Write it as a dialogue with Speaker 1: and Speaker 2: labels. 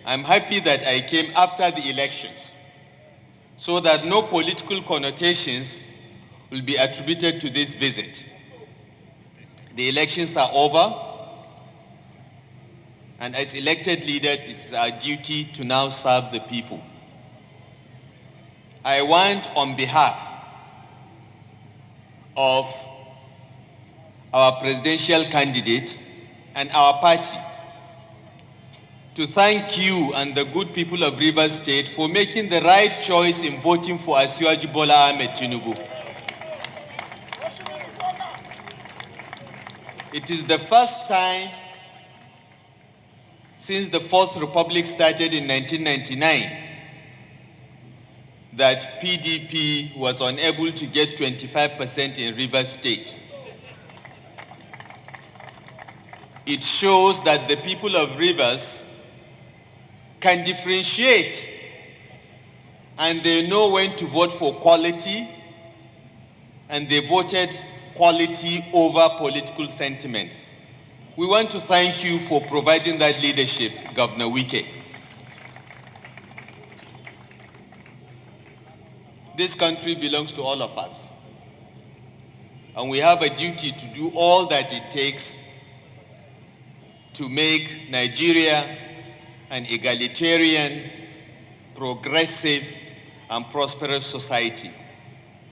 Speaker 1: I'm happy that I came after the elections so that no political connotations will be attributed to this visit. The elections are over, and as elected leaders, it is our duty to now serve the people. I want, on behalf of our presidential candidate and our party, to thank you and the good people of Rivers State for making the right choice in voting for Asiwaju Bola Ahmed Tinubu. It is the first time since the Fourth Republic started in 1999 that PDP was unable to get 25% in Rivers State. It shows that the people of Rivers can differentiate and they know when to vote for quality, and they voted quality over political sentiments. We want to thank you for providing that leadership, Governor Wike. This country belongs to all of us, and we have a duty to do all that it takes to make Nigeria an egalitarian, progressive, and prosperous society.